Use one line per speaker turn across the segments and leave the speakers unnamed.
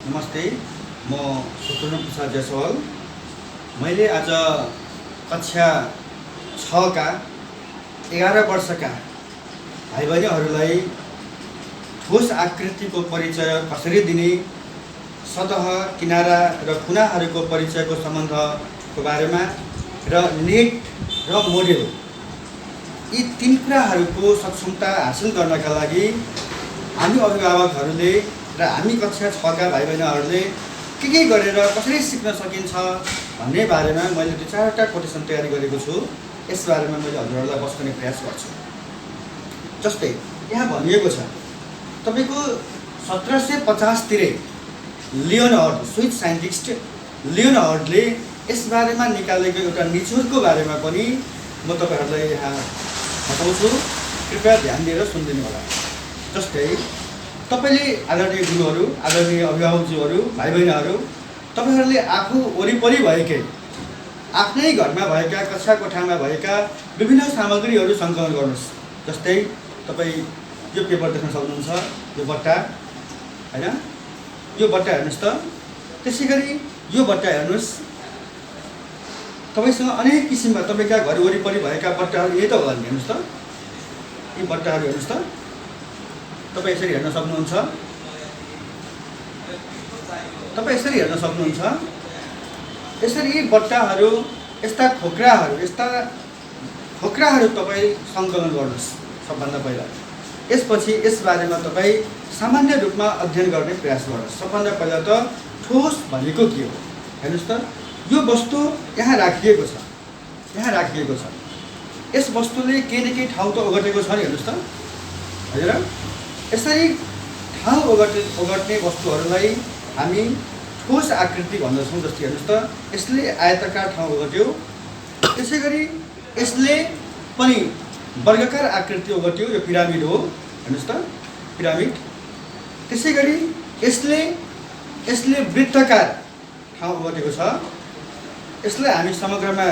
नमस्ते, म सुकुर्न प्रसाद जयसवाल। मैले आज कक्षा 6 का 11 वर्षका भाइ बहिनीहरूलाई ठोस आकृतिको परिचय कसरी दिने, सतह, किनारा र कुनाहरूको परिचयको सम्बन्धको बारेमा र नेट र मोडेल यी 3 कुराहरूको सक्षमता हासिल गर्नका लागि हामी अभिभावकहरूले र हामी कक्षा 6 का भाइ बहिनीहरूले के गरेर कसरी सिक्न सकिन्छ भन्ने बारेमा मैले 2-4वटा कोटेसन तयारी गरेको छु। यस बारेमा मैले हजुरहरूलाई बस्ने प्रयास गर्छु। जस्तै यहाँ भनिएको छ, तपाईको 1750 तिरै लियोनार्ड, स्विस साइन्टिस्ट लियोनार्डले यस बारेमा निकालेको एउटा निचोडको बारेमा पनि म तपाईहरुलाई यहाँ बताउँछु। कृपया ध्यान दिएर सुनिदिनु होला। जस्तै तपाईले आदरणीय गुरुहरू, आदरणीय अभिभावकज्यूहरू, भाइ बहिनीहरू, तपाईहरुले आफू वरिपरि भएकै आफ्नै घरमा भएका कक्षा कोठामा भएका विभिन्न सामग्रीहरू सङ्कलन गर्नुस्। जस्तै तपाई यो पेपर देख्न सक्नुहुन्छ, यो बट्टा हैन, यो बट्टा हेर्नुस् त। त्यसैगरी यो बट्टा हेर्नुस्। तपाईसँग अनेक किसिमका तपाईका घर वरिपरि भएका बट्टाहरू यही त होला नि, हेर्नुस् त। यी बट्टाहरू हेर्नुस् त। तपाई यसरी हेर्न सक्नुहुन्छ। तपाई यसरी हेर्न सक्नुहुन्छ। यसरी यी बट्टाहरू, यस्ता खोक्राहरू तपाई सङ्कलन गर्नुस् सबभन्दा पहिला। यसपछि यस बारेमा तपाई सामान्य रूपमा अध्ययन गर्ने प्रयास गर्नुस्। सबभन्दा पहिला त ठोस भनेको के हो हेर्नुस् त। यो वस्तु यहाँ राखिएको छ, यहाँ राखिएको छ। यस वस्तुले केही न केही ठाउँ त ओगटेको छ नि, हेर्नुस् त। हजुर, यसरी ठाउँ ओगट्ने वस्तुहरूलाई हामी ठोस आकृति भन्दछौँ। जस्तै हेर्नुस् त, यसले आयताकार ठाउँ ओगट्यो, त्यसैगरी यसले पनि वर्गाकार आकृति ओगट्यो, यो पिरामिड हो, हेर्नुस् त, पिरामिड। त्यसैगरी यसले वृत्ताकार ठाउँ ओगटेको छ। यसलाई हामी समग्रमा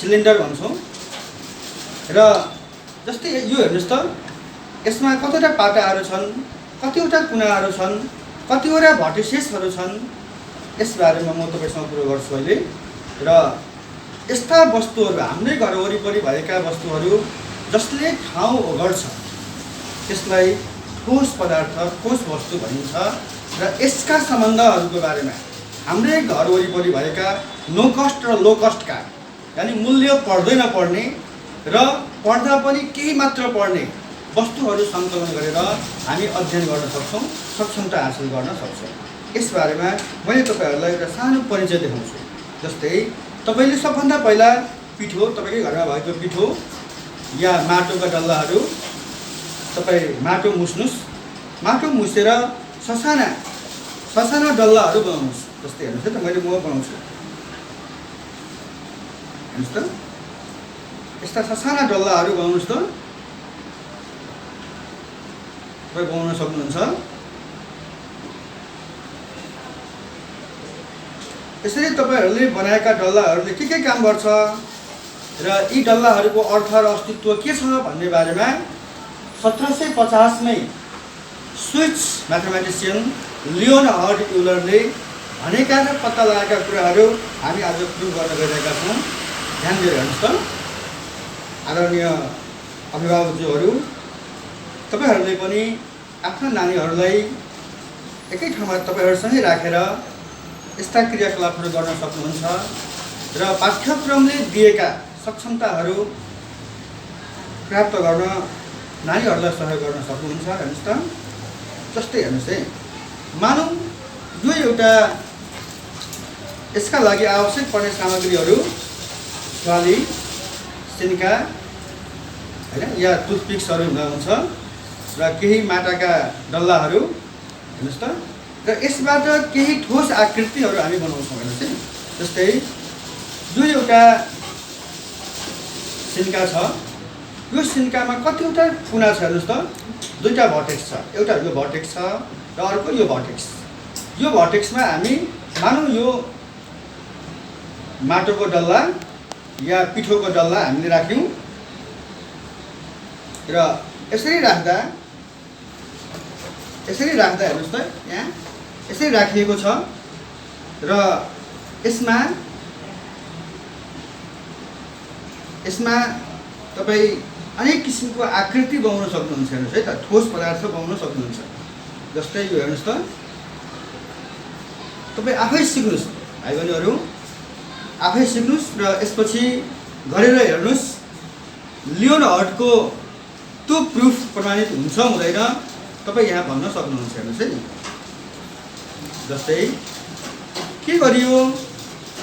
सिलिन्डर भन्छौँ। र जस्तै यो हेर्नुस् त, यसमा कतिवटा पाटाहरू छन्, कतिवटा कुनाहरू छन्, कतिवटा भर्टिसेसहरू छन्। यस बारेमा म तपाईसँग कुरो गर्छु अहिले। र यस्ता वस्तुहरू, हाम्रै घर वरिपरि भएका वस्तुहरू जसले ठाउँ ओगट्छ त्यसलाई ठोस पदार्थ, ठोस वस्तु भनिन्छ। र यसका सम्बन्धहरूको बारेमा हाम्रै घर वरिपरि भएका नो कस्ट र लो कस्टका, यानि मूल्य पर्दै नपर्ने र पर्दा पनि केही मात्र पर्ने वस्तुहरू सङ्कलन गरेर हामी अध्ययन गर्न सक्छौँ, सक्षमता हासिल गर्न सक्छौँ। यस बारेमा मैले तपाईहरुलाई एउटा सानो परिचय देखाउँछु। जस्तै तपाईले सबभन्दा पहिला पिठो, तपाईकै घरमा भएको पिठो या माटोका डल्लाहरू, तपाई माटो मुस्नुस्। माटो मुसेर ससाना डल्लाहरू बनाउनुस्। जस्तै हेर्नुस् त, मैले म बनाउँछु, हेर्नुस् त। यस्ता ससाना डल्लाहरू बनाउनुस् त। तपाईँ बनाउन सक्नुहुन्छ। यसरी तपाईहरूले बनाएका डल्लाहरूले के काम गर्छ र यी डल्लाहरूको अर्थ र अस्तित्व के छ भन्ने बारेमा 1750 मै स्विस म्याथमेटिसियन लियोनार्ड युलरले भनेका र पत्ता लगाएका कुराहरू हामी आज प्रुभ गर्न गइरहेका छौँ। ध्यान दिएर हेर्नुहोस् त। आदरणीय अभिभावकज्यूहरू, तपाईहरूले पनि आफ्ना नानीहरूलाई एकै ठाउँमा तपाईहरूसँगै राखेर यस्ता क्रियाकलापहरू गर्न सक्नुहुन्छ र पाठ्यक्रमले दिएका सक्षमताहरू प्राप्त गर्न नानीहरूलाई सहयोग गर्न सक्नुहुन्छ। हेर्नुहोस् त। जस्तै हेर्नुहोस् है, मानौँ यो एउटा यसका लागि आवश्यक पर्ने सामग्रीहरू स्वाली, सिन्का हैन, या टुथपिक्सहरू हुन्छ र केही माटाका डल्लाहरू, हेर्नुस् त। र यसबाट केही ठोस आकृतिहरू हामी बनाउँछौँ। हेर्नुहोस् है, जस्तै यो एउटा सिन्का छ। यो सिन्कामा कतिवटा कुना छ हेर्नुहोस् त। 2टा भर्टेक्स छ। एउटा यो भर्टेक्स छ र अर्को यो भर्टेक्स। यो भर्टेक्समा हामी मानौँ यो माटोको डल्ला या पिठोको डल्ला हामीले राख्यौँ र यसरी राख्दा हेर्नुहोस् त, यहाँ यसरी राखिएको छ र यसमा तपाईँ अनेक किसिमको आकृति बनाउन सक्नुहुन्छ। हेर्नुहोस् है त, ठोस पदार्थ बनाउन सक्नुहुन्छ। जस्तै यो हेर्नुहोस् त, तपाईँ आफै सिक्नुहोस् भाइ बहिनीहरू, आफै सिक्नुहोस् र यसपछि गरेर हेर्नुहोस् लियोनार्डको त्यो प्रुफ प्रमाणित हुन्छ हुँदैन तपाईँ यहाँ भन्न सक्नुहुन्छ। हेर्नुहोस् है, जस्तै के गरियो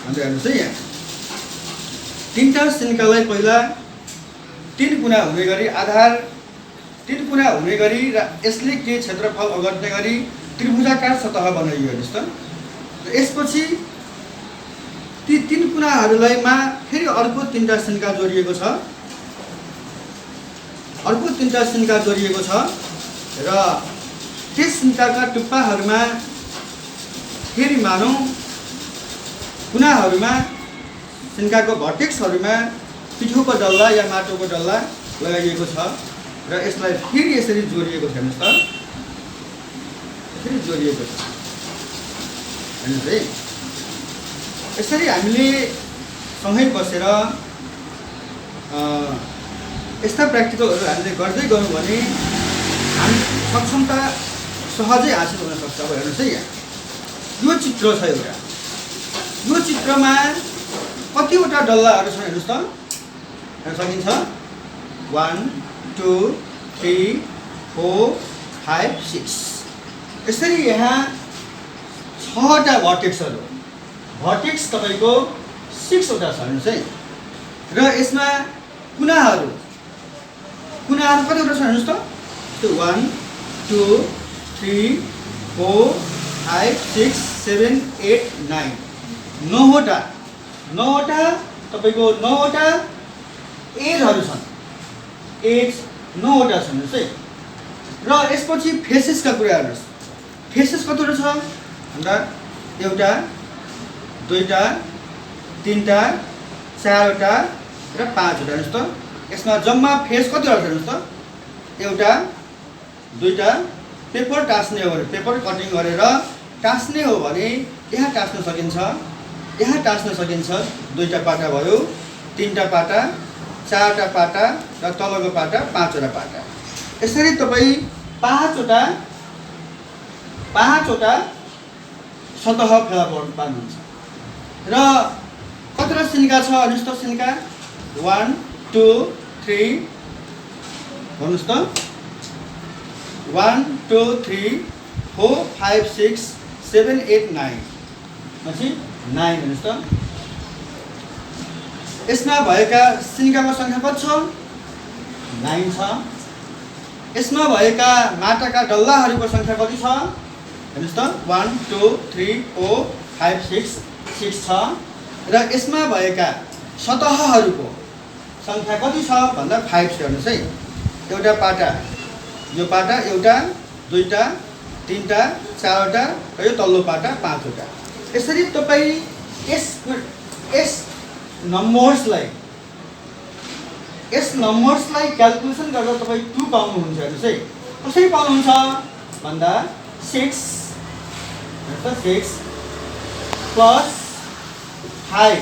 भनेर हेर्नुहोस् है, यहाँ 3टा सिन्कालाई पहिला 3 कुना हुने गरी आधार 3 कुना हुने गरी र यसले के क्षेत्रफल ओगट्ने गरी त्रिभुजाकार सतह बनाइयो। हेर्नुहोस् त, र यसपछि ती 3 कुनाहरूलाई मा फेरि अर्को 3टा सिन्का जोडिएको छ, अर्को 3टा सिन्का जोडिएको छ र त्यस सिन्काका टुप्पाहरूमा फेरि मानौँ कुनाहरूमा सिन्काको भर्टेक्सहरूमा पिठोको डल्ला या माटोको डल्ला लगाइएको छ र यसलाई फेरि यसरी जोडिएको छ। हेर्नुहोस् त, यसरी जोडिएको छ। हेर्नुहोस् है, यसरी हामीले सँगै बसेर यस्ता प्र्याक्टिकलहरू हामीले गर्दै गयौँ भने हामी सक्षमता सहजै हासिल हुन सक्छ। अब हेर्नुहोस् है, यहाँ यो चित्र छ एउटा, यो चित्रमा कतिवटा डल्लाहरू छन् हेर्नुहोस् त, हेर्न सकिन्छ 1 2 3 4 5 6। यसरी यहाँ 6वटा भर्टेक्सहरू, भर्टेक्स तपाईँको 6वटा छ। हेर्नुहोस् है, र यसमा कुनाहरू कतिवटा छ हेर्नुहोस् त, 1 2 3 4 5 6 7 8 9 9वटा तपाईँको 9वटा एजहरू छन्, एज 9वटा छन्। हेर्नुहोस् है, र यसपछि फेसेसका कुरा हेर्नुहोस्, फेसेस कतिवटा छ भन्दा 1 2 3 4 र 5वटा। हेर्नुहोस् त, यसमा जम्मा फेस कतिवटा छ हेर्नुहोस् त, 1 2 पेपर टाँस्ने हो भने पेपर कटिङ गरेर टाँस्ने हो भने यहाँ टाँस्न सकिन्छ, यहाँ टाँस्न सकिन्छ। 2टा पाटा भयो, 3टा पाटा, 4टा पाटा र तलको पाटा 5वटा पाटा। यसरी तपाईँ 5वटा सतह फेला पार्नुहुन्छ। र कतिवटा सिन्का छ हेर्नुहोस् त, सिन्का 1 2 3 भन्नुहोस् त, 1 2 3 4 5 6 7 8 9 पछि 9। हेर्नुहोस् त, यसमा भएका सिन्काको सङ्ख्या कति छ 9 छ। यसमा भएका माटाका डल्लाहरूको सङ्ख्या कति छ हेर्नुहोस् त, 1 2 3 4 5 6 छ। र यसमा भएका सतहहरूको सङ्ख्या कति छ भन्दा 5 छ। हेर्नुहोस् है, एउटा पाटा, यो पाटा 1 2 3 4 र यो तल्लो पाटा 5वटा। यसरी तपाईँ यस नम्बर्सलाई क्यालकुलेसन गरेर तपाईँ 2 पाउनुहुन्छ। हेर्नुहोस् है, कसरी पाउनुहुन्छ भन्दा 6 प्लस 5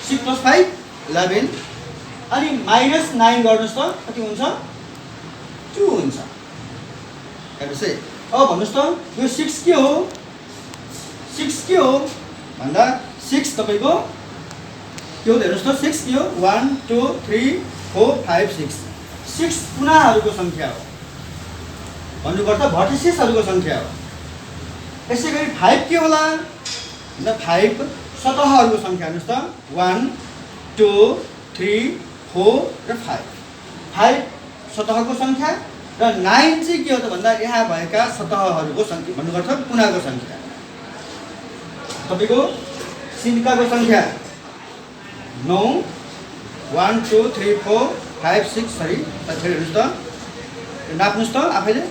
6 प्लस 5 11 अनि माइनस 9 गर्नुहोस् त कति हुन्छ 2 हुन्छ। हेर्नुहोस् है, अब भन्नुहोस् त यो 6 के हो, 6 के हो भन्दा 6 तपाईँको के हो हेर्नुहोस् त, 6 के हो 1 2 3 4 5 6 कुनाहरूको सङ्ख्या हो भन्नुपर्दा भर्टिसेसहरूको सङ्ख्या हो। यसै गरी 5 के होला भन्दा 5 सतहहरूको सङ्ख्या। हेर्नुहोस् त 1 2 3 4 र 5 सतहको सङ्ख्या र 9 चाहिँ के हो त भन्दा यहाँ भएका सतहहरूको सङ्ख्या भन्नुपर्छ, कुनाको सङ्ख्या। तपाईँको सिन्काको सङ्ख्या 9 1 2 3 4 5 6 सरी फेरि हेर्नुहोस् त, नाप्नुहोस् त आफैले।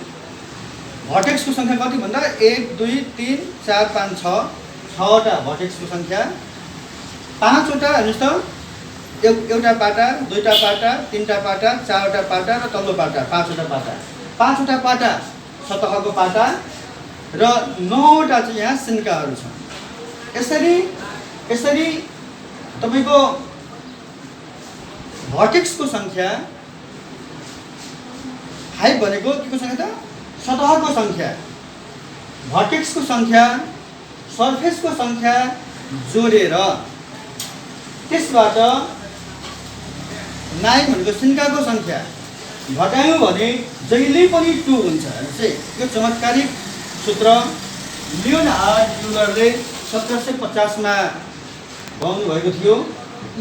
भर्टेक्सको सङ्ख्या कति भन्दा 1 2 3 4 5 6वटा भर्टेक्सको सङ्ख्या। 5वटा हेर्नुहोस् त, एउटा पाटा, 2टा पाटा, 3टा पाटा, 4वटा पाटा र तल्लो पाटा 5वटा पाटा। 5वटा पाटा सतहको पाटा र 9वटा चाहिँ यहाँ सिन्काहरू छन्। यसरी तपाईको भर्टेक्सको सङ्ख्या 5 भनेको के को सङ्ख्या त? सतहको सङ्ख्या। भर्टेक्सको सङ्ख्या, सर्फेसको सङ्ख्या जोडेर त्यसबाट 9 भनेको सिन्काको सङ्ख्या घटायौँ भने जहिले पनि 2 हुन्छ। चाहिँ यो चमत्कारिक सूत्र लियोनार्ड युलरले 1750 मा बनाउनु भएको थियो।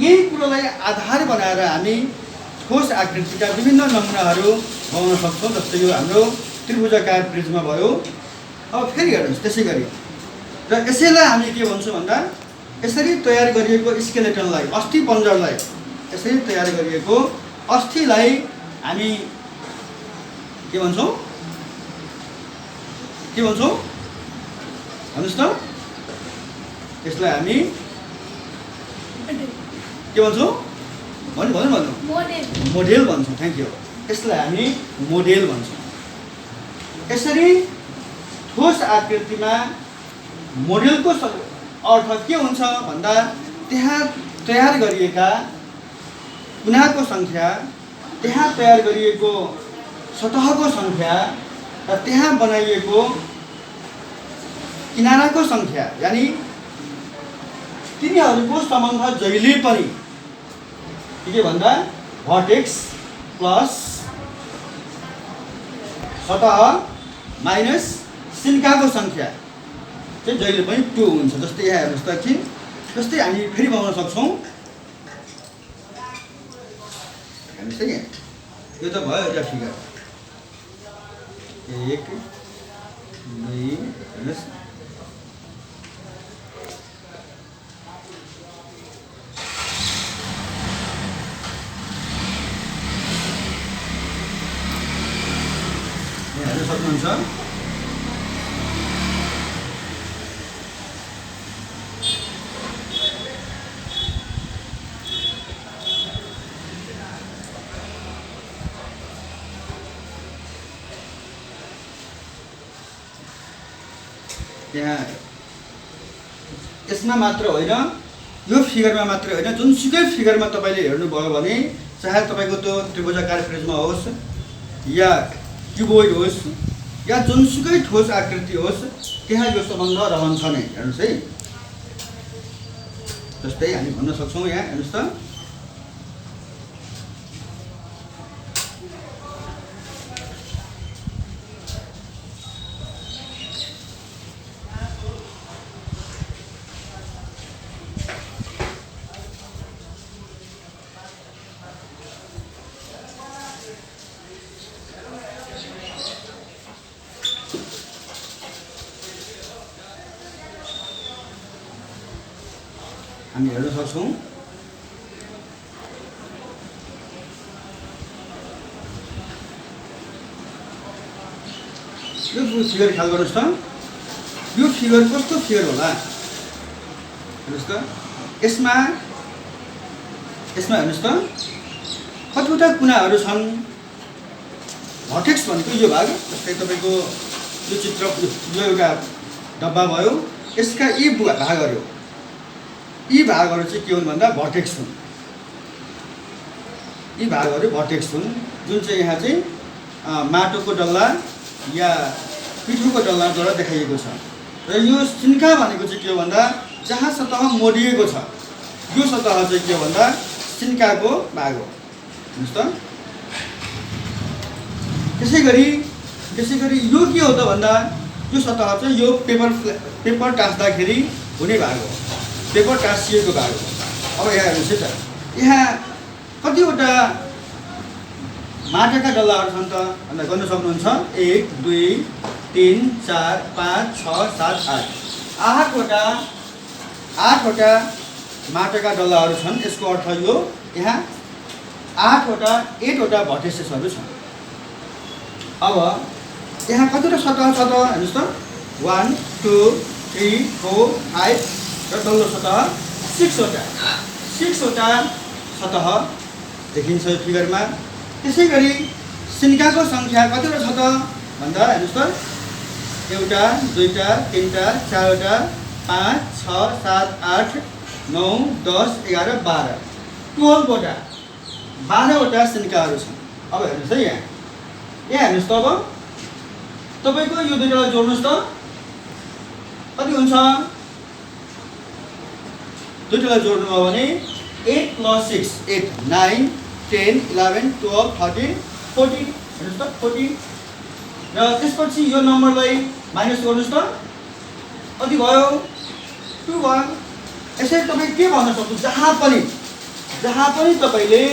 यही कुरोलाई आधार बनाएर हामी ठोस आकृतिका विभिन्न नमुनाहरू बनाउन सक्छौँ। जस्तै यो हाम्रो त्रिभुजाकार प्रिज्म भयो। अब फेरि हेर्नुहोस् त्यसै गरी र यसैलाई हामी के भन्छौँ भन्दा यसरी तयार गरिएको स्केलेटनलाई, अस्थि पञ्जरलाई, यसरी तयार गरिएको अस्थिलाई हामी के भन्छौँ? के भन्छौँ भन्नुहोस् त? यसलाई हामी के भन्छौँ? भन्नु मोडेल भन्छौँ। Thank you. यसलाई हामी मोडेल भन्छौँ। यसरी ठोस आकृतिमा मोडेलको अर्थ के हुन्छ भन्दा त्यहाँ तयार गरिएका कुनाको सङ्ख्या, त्यहाँ तयार गरिएको सतहको सङ्ख्या र त्यहाँ बनाइएको किनाराको सङ्ख्या, यानि तिनीहरूको सम्बन्ध जहिले पनि के भन्दा भर्टेक्स प्लस सतह माइनस सिन्काको सङ्ख्या चाहिँ जहिले पनि 2 हुन्छ। जस्तै यहाँ हेर्नुहोस् त एकछिन, जस्तै हामी फेरि बनाउन सक्छौँ। हेर्नुहोस् है, यहाँ यो त भयो एउटा फिगर 1 2 हेर्नुहोस् यहाँ हेर्न सक्नुहुन्छ। यहाँ यसमा मात्र होइन, यो फिगरमा मात्र होइन, जुनसुकै फिगरमा तपाईँले हेर्नुभयो भने चाहे तपाईँको त्यो त्रिभुजाकार प्रिज्म होस् या क्युबोइड होस् या जुनसुकै ठोस आकृति होस्, त्यहाँ यो सम्बन्ध रहन्छ नै। हेर्नुहोस् है, जस्तै हामी भन्न सक्छौँ यहाँ हेर्नुहोस् त, हामी हेर्न सक्छौँ। यो फिगर ख्याल गर्नुहोस् त, यो फिगर कस्तो फिगर होला हेर्नुहोस् त। यसमा हेर्नुहोस् त कतिवटा कुनाहरू छन्। भर्टेक्स भनेको यो भाग, जस्तै तपाईँको यो चित्र, यो एउटा डब्बा भयो, यसका यी भागहरू, यी भागहरू चाहिँ के हुन् भन्दा भर्टेक्स हुन्। यी भागहरू भर्टेक्स हुन्, जुन चाहिँ यहाँ चाहिँ माटोको डल्ला या पिठोको डल्लाद्वारा देखाइएको छ। र यो सिन्का भनेको चाहिँ के हो भन्दा जहाँ सतह मोडिएको छ, यो सतह चाहिँ के हो भन्दा सिन्काको भाग हो। हेर्नुहोस् त, त्यसै गरी यो के हो त भन्दा यो सतह चाहिँ यो पेपर टाँस्दाखेरि हुने भाग हो, पेपर टाँसिएको भाग हो। अब यहाँ हेर्नुहोस् है त, यहाँ कतिवटा माटोका डल्लाहरू छन् त भन्दा गर्न सक्नुहुन्छ। 1 2 3 4 5 6 7 8 8वटा माटोका डल्लाहरू छन्। यसको अर्थ यो यहाँ 8वटा भर्टेक्सेसहरू छन्। अब यहाँ कतिवटा सतह छ त हेर्नुहोस् त, 1 2 3 4 5 र तल्लो सतह 6वटा सतह देखिन्छ यो फिगरमा। त्यसै गरी सिन्काको सङ्ख्या कतिवटा छ त भन्दा हेर्नुहोस् त, एउटा दुईटा तिनटा चारवटा 5 6 7 8 9 10 11 12 12वटा 12वटा सिन्काहरू छन्। अब हेर्नुहोस् है यहाँ हेर्नुहोस् त अब तपाईँको यो दुईटालाई जोड्नुहोस् त कति हुन्छ? दुईटालाई जोड्नुभयो भने 8 + 6 8 9 10 11 12 13 14 हेर्नुहोस् त 14 र त्यसपछि यो नम्बरलाई माइनस गर्नुहोस् त कति भयो? 2 भयो। यसरी तपाईँ के भन्न सक्नुहुन्छ? जहाँ पनि तपाईँले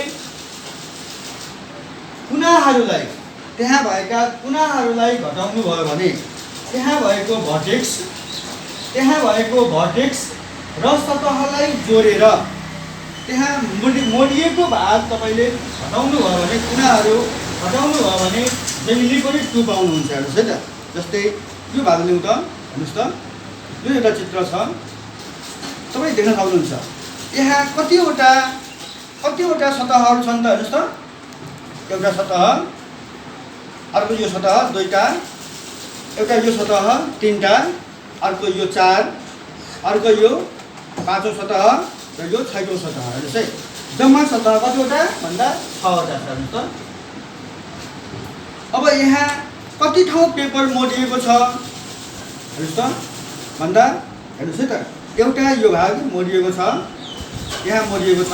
कुनाहरूलाई त्यहाँ भएका कुनाहरूलाई घटाउनु भयो भने त्यहाँ भएको भर्टेक्स र सतहलाई जोडेर त्यहाँ मोडिएको भाग तपाईँले घटाउनु भयो भने कुनाहरू घटाउनु भयो भने जहिले पनि 2 पाउनुहुन्छ। हेर्नुहोस् है त। जस्तै यो भाग लिउँ त हेर्नुहोस् त यो एउटा चित्र छ तपाईँ देख्न सक्नुहुन्छ। यहाँ कतिवटा सतहहरू छन् त हेर्नुहोस् त। एउटा सतह, अर्को यो सतह दुईटा, एउटा यो सतह तिनटा, अर्को यो 4, अर्को यो 5औं सतह र यो 6औं सतह। हेर्नुहोस् है जम्मा सतह कतिवटा भन्दा 6वटा छ। हेर्नुहोस् त। अब यहाँ कति ठाउँ पेपर मोडिएको छ हेर्नुहोस् त भन्दा हेर्नुहोस् है त। एउटा यो भाग मोडिएको छ, यहाँ मोडिएको छ,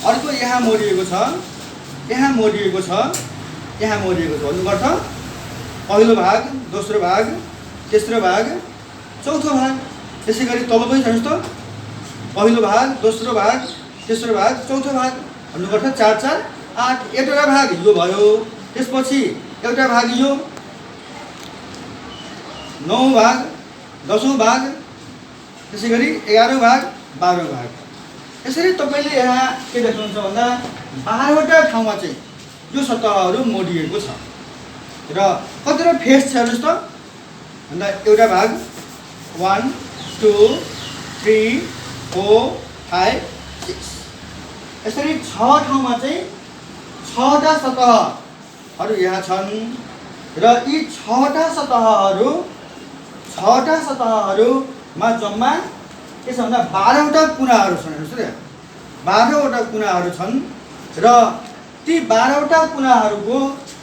अर्को यहाँ मोडिएको छ, यहाँ मोडिएको छ, यहाँ मोडिएको छ भन्नुपर्छ। पहिलो भाग, दोस्रो भाग, तेस्रो भाग, चौथो भाग। त्यसै गरी तल पनि छ हेर्नुहोस् त। पहिलो भाग, दोस्रो भाग, तेस्रो भाग, चौथो भाग भन्नुपर्छ। 4 4 8 एउटा भाग यो भयो। त्यसपछि एउटा भाग यो 9औं भाग, 10औं भाग, त्यसै गरी 11औं भाग, 12औं भाग। यसरी तपाईँले यहाँ के देख्नुहुन्छ भन्दा 12वटा ठाउँमा चाहिँ यो सतहहरू मोडिएको छ र कतिवटा फेस छ हेर्नुहोस् त भन्दा एउटा भाग 1 2 3 4 5 6 यसरी 6 ठाउँमा चाहिँ 6वटा सतहहरू यहाँ छन् र यी 6वटा सतहहरूमा जम्मा के छ भन्दा 12वटा कुनाहरू छन्। हेर्नुहोस् त 12वटा कुनाहरू छन् र ती 12वटा कुनाहरूको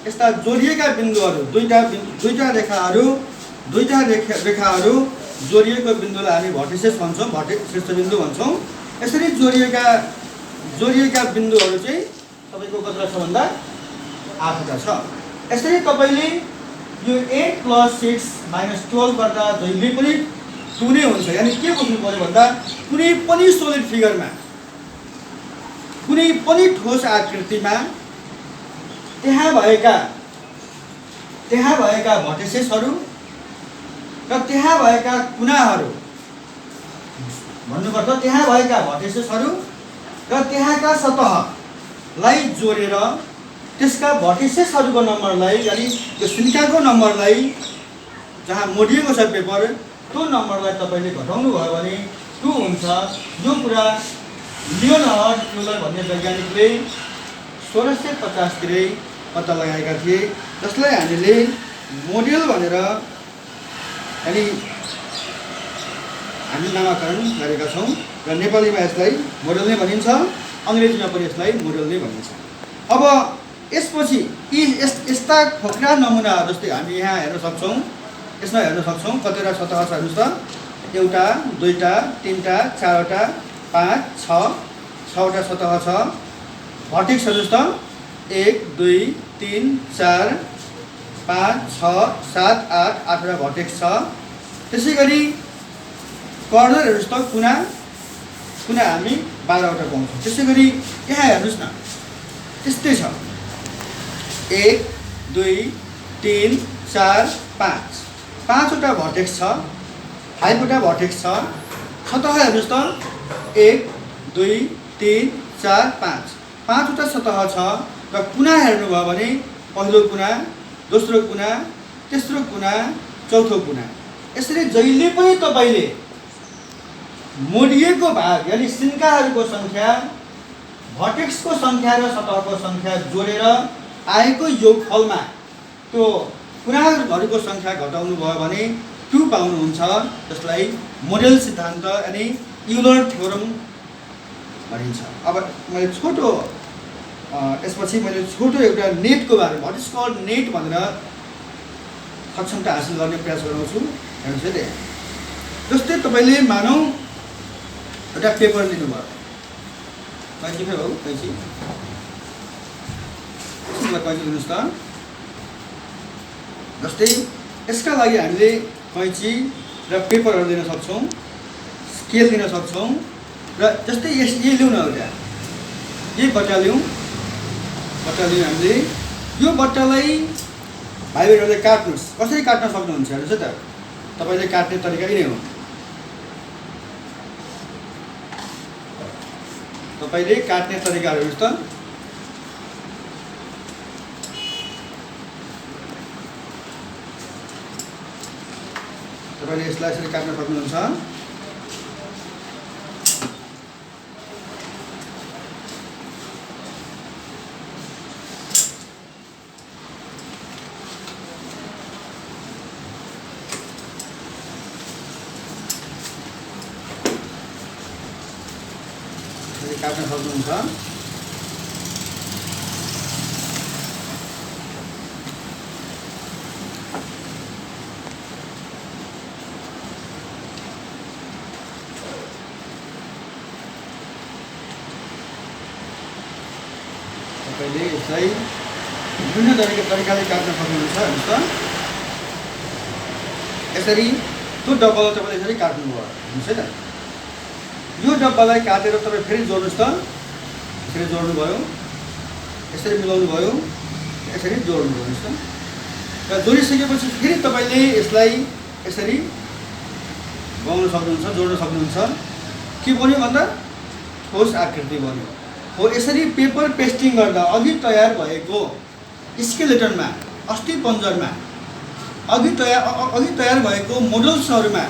यस्ता जोडिएका बिन्दुहरू दुईटा रेखाहरू जोडिएको बिन्दुलाई हामी भर्टिसेस भन्छौँ, शीर्षबिन्दु भन्छौँ। यसरी जोडिएका बिन्दुहरू चाहिँ तपाईँको कतिवटा छ भन्दा 8वटा छ। यसरी तपाईँले यो 8 + 6 - 12 गर्दा जहिले पनि 2 नै हुन्छ। यानि के बुझ्नु पर्यो भन्दा कुनै पनि सोलिड फिगरमा, कुनै पनि ठोस आकृतिमा त्यहाँ भएका भर्टिसेसहरू र त्यहाँ भएका कुनाहरू भन्नुपर्छ। त्यहाँ भएका भर्टिसेसहरू र त्यहाँका सतहलाई जोडेर त्यसका भर्टिसेसहरूको नम्बरलाई यानि त्यो सिन्काको नम्बरलाई जहाँ मोडिएको छ पेपर त्यो नम्बरलाई तपाईँले घटाउनु भयो भने 2 हुन्छ। यो कुरा लियोनार्ड यूलर भन्ने वैज्ञानिकले 1650 तिरै पत्ता लगाएका थिए, जसलाई हामीले मोडेल भनेर यानि हामी नामाकरण गरेका छौँ र नेपालीमा यसलाई मोडेल नै भनिन्छ, अङ्ग्रेजीमा पनि यसलाई मोडेल नै भनिन्छ। अब यसपछि यस्ता खोक्रा नमुनाहरू जस्तै हामी यहाँ हेर्न सक्छौँ, यसमा हेर्न सक्छौँ कतिवटा सतह छ हेर्नुहोस् त। एउटा दुईटा तिनटा चारवटा 5 6 6वटा सतह छ। भर्टेक्स हेर्नुहोस् त 1 2 3 4 5 6 7 8 8वटा भर्टेक्स छ। त्यसै गरी कर्नर हेर्नुहोस् त कुना हामी 12वटा पाउँछौँ। त्यसै गरी यहाँ हेर्नुहोस् न त्यस्तै छ 1 2 3 4 5 5वटा भर्टेक्स छ, 5वटा भर्टेक्स छ। सतह हेर्नुहोस् त 1 2 3 4 5 5वटा सतह छ र कुना हेर्नुभयो भने पहिलो कुना, दोस्रो कुना, तेस्रो कुना, चौथो कुना। यसरी जहिले पनि तपाईँले मोडिएको भाग यानि सिन्काहरूको सङ्ख्या, भर्टेक्सको सङ्ख्या र सतहको सङ्ख्या जोडेर आएको योगफलमा त्यो पुनरावृत्तिहरूको सङ्ख्या घटाउनु भयो भने 2 पाउनुहुन्छ, जसलाई मोडेल सिद्धान्त यानि युलर थ्योरम भनिन्छ। अब मैले छोटो यसपछि मैले छोटो एउटा नेटको बारेमा व्हाट इज कल्ड नेट भनेर सक्षमता हासिल गर्ने प्रयास गराउँछु। हेर्नुहोस् है त, जस्तै तपाईँले मानौँ एउटा पेपर लिनुभयो, कैँची खै हो कैँची कैँची लिनुहोस् त। जस्तै यसका लागि हामीले कैँची र पेपरहरू दिन सक्छौँ, स्केल दिन सक्छौँ र जस्तै यही लिउँ न एउटा यही बट्टा लिउँ हामीले। यो बट्टालाई भाइ बहिनीहरूले काट्नुहोस्, कसरी काट्न सक्नुहुन्छ हेर्नुहोस् है त। तपाईँले काट्ने तरिका यही नै हो, तपाईँले काट्ने तरिका हेर्नुहोस् त। तपाईँले यसलाई यसरी काट्न सक्नुहुन्छ। काट्न सक्नुहुन्छ। तपाईँले यसलाई विभिन्न तरिकाले काट्न सक्नुहुन्छ। हेर्नुहोस् त, यसरी त्यो डब्बालाई तपाईँले यसरी काट्नुभयो। हेर्नुहोस् है त, यो डब्बालाई काटेर तपाईँ फेरि जोड्नुहोस् त। यसरी जोड्नुभयो, यसरी मिलाउनु भयो, यसरी जोड्नुभयो। हेर्नुहोस् त, र जोडिसकेपछि फेरि तपाईँले यसलाई यसरी बनाउन सक्नुहुन्छ, जोड्न सक्नुहुन्छ। के बन्यो भन्दा ठोस आकृति बन्यो हो। यसरी पेपर पेस्टिङ गर्दा अघि तयार भएको स्केलेटनमा, अस्थिपञ्जरमा अघि तयार भएको मोडल्सहरूमा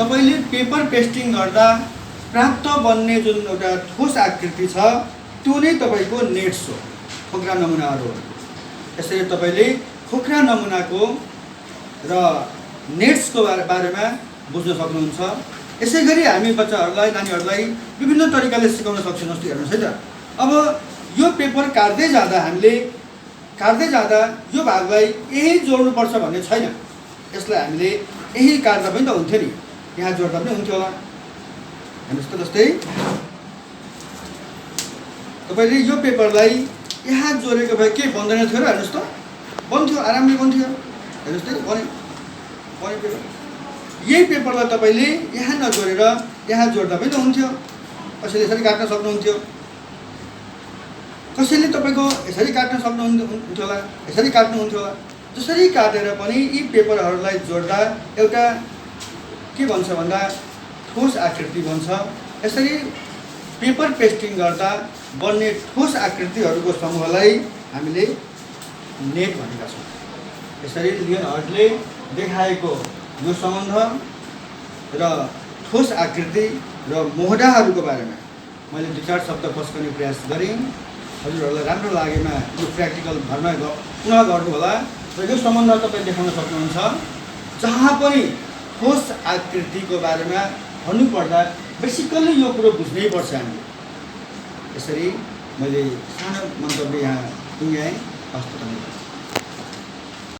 तपाईँले पेपर पेस्टिङ गर्दा प्राप्त बन्ने जुन एउटा ठोस आकृति छ त्यो नै तपाईँको नेट्स हो, खोक्रा नमुनाहरू हो। यसरी तपाईँले खोक्रा नमुनाको र नेट्सको बारेमा बुझ्न सक्नुहुन्छ। यसै गरी हामी बच्चाहरूलाई, नानीहरूलाई विभिन्न तरिकाले सिकाउन सक्छौँ। जस्तै हेर्नुहोस् है त, अब यो पेपर काट्दै जाँदा यो भागलाई यही जोड्नुपर्छ भन्ने छैन। यसलाई हामीले यही काट्दा पनि त हुन्थ्यो नि, यहाँ जोड्दा पनि हुन्थ्यो होला। हेर्नुहोस् त, जस्तै तपाईँले यो पेपरलाई यहाँ जोडेको भए के बन्दैन थियो र? हेर्नुहोस् त, बन्थ्यो, आरामले बन्थ्यो। हेर्नुहोस् त, बन्यो पेपर। यही पेपरलाई तपाईँले यहाँ नजोडेर यहाँ जोड्दा पनि त हुन्थ्यो। कसैले यसरी काट्न सक्नुहुन्थ्यो, कसैले तपाईँको यसरी काट्न सक्नुहुन्थ्यो होला, यसरी काट्नुहुन्थ्यो होला। जसरी काटेर पनि यी पेपरहरूलाई जोड्दा एउटा के भन्छ भन्दा ठोस आकृति बन्छ। यसरी पेपर पेस्टिङ गर्दा बन्ने ठोस आकृतिहरूको समूहलाई हामीले नेट भनेका छौँ। यसरी लियोनार्डले देखाएको यो सम्बन्ध र ठोस आकृति र मोहडाहरूको बारेमा मैले 2-4 शब्द पस्कने प्रयास गरेँ। हजुरहरूलाई राम्रो लागेमा यो प्र्याक्टिकल घरमा पुनः गर्नु होला र यो सम्बन्ध तपाईँ देखाउन सक्नुहुन्छ। जहाँ पनि ठोस आकृतिको बारेमा भन्नुपर्दा बेसिकल्ली यो कुरो बुझ्नै पर्छ हामीले। यसरी मैले सानो मन्तव्य यहाँ टुङ्ग्याएँ। हस्त धन्यवाद।